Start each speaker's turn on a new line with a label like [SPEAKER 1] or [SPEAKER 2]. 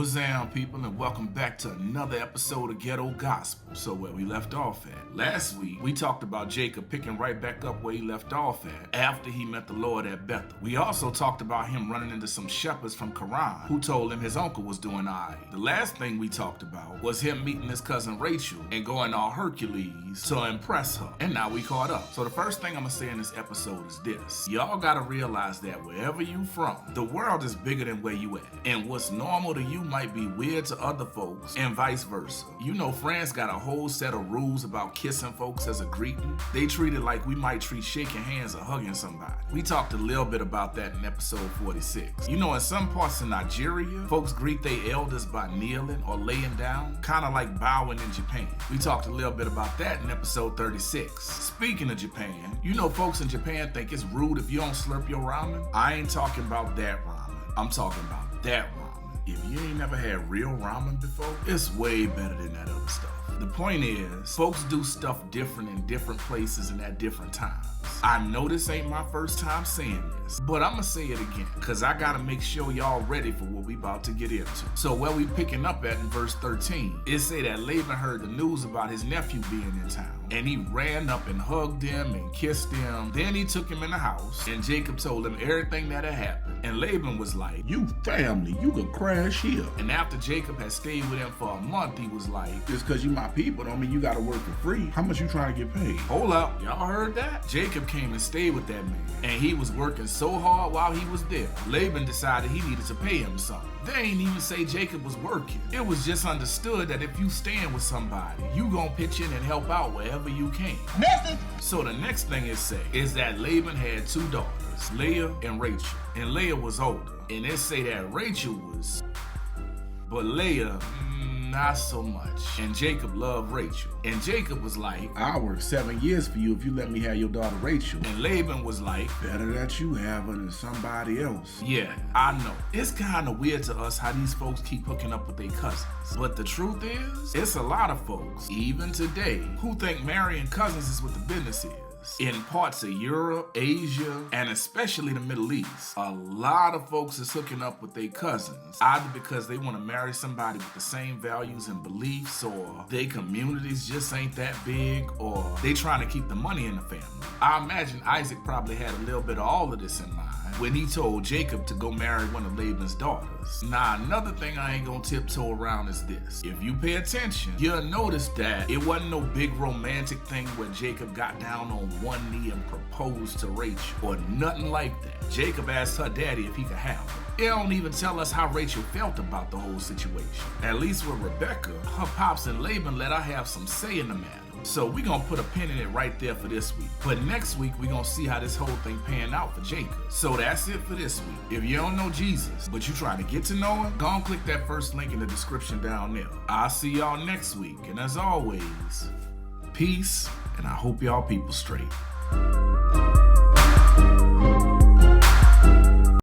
[SPEAKER 1] What's down, people, and welcome back to another episode of Ghetto Gospel. So where we left off at. Last week, we talked about Jacob picking right back up where he left off at after he met the Lord at Bethel. We also talked about him running into some shepherds from Haran who told him his uncle was doing all right. The last thing we talked about was him meeting his cousin Rachel and going all Hercules to impress her. And now we caught up. So the first thing I'm gonna say in this episode is this. Y'all gotta realize that wherever you from, the world is bigger than where you at. And what's normal to you might be weird to other folks and vice versa. You know, France got a whole set of rules about kissing folks as a greeting. They treat it like we might treat shaking hands or hugging somebody. We talked a little bit about that in episode 46. You know, in some parts of Nigeria, folks greet their elders by kneeling or laying down, kind of like bowing in Japan. We talked a little bit about that in episode 36. Speaking of Japan, you know folks in Japan think it's rude if you don't slurp your ramen. I ain't talking about that ramen. I'm talking about that ramen. If you ain't never had real ramen before, it's way better than that other stuff. The point is, folks do stuff different in different places and at different times. I know this ain't my first time saying this, but I'ma say it again, cause I gotta make sure y'all ready for what we about to get into. So where we picking up at in verse 13, it say that Laban heard the news about his nephew being in town, and he ran up and hugged him and kissed him. Then he took him in the house, and Jacob told him everything that had happened. And Laban was like, "You family, you could crash here." And after Jacob had stayed with him for a month, he was like, "Just cause you my people don't mean you gotta work for free. How much you trying to get paid?" Hold up, y'all heard that? Jacob came and stayed with that man, and he was working so hard while he was there. Laban decided he needed to pay him something. They ain't even say Jacob was working. It was just understood that if you stand with somebody, you gonna pitch in and help out wherever you can. Message. So the next thing it say is that Laban had two daughters, Leah and Rachel. And Leah was older. And it say that Rachel was, but Leah, not so much. And Jacob loved Rachel. And Jacob was like, "I'll work 7 years for you if you let me have your daughter Rachel." And Laban was like, "Better that you have her than somebody else." Yeah, I know. It's kind of weird to us how these folks keep hooking up with their cousins. But the truth is, it's a lot of folks, even today, who think marrying cousins is what the business is. In parts of Europe, Asia, and especially the Middle East, a lot of folks is hooking up with their cousins, either because they want to marry somebody with the same values and beliefs, or their communities just ain't that big, or they trying to keep the money in the family. I imagine Isaac probably had a little bit of all of this in mind when he told Jacob to go marry one of Laban's daughters. Now, another thing I ain't gonna tiptoe around is this. If you pay attention, you'll notice that it wasn't no big romantic thing where Jacob got down on one knee and proposed to Rachel, or nothing like that. Jacob asked her daddy if he could have her. It don't even tell us how Rachel felt about the whole situation. At least with Rebecca, her pops and Laban let her have some say in the matter. So we gonna put a pin in it right there for this week. But next week, we gonna see how this whole thing pan out for Jacob. So that's it for this week. If you don't know Jesus, but you trying to get to know him, go and click that first link in the description down there. I'll see y'all next week. And as always, peace, and I hope y'all people straight.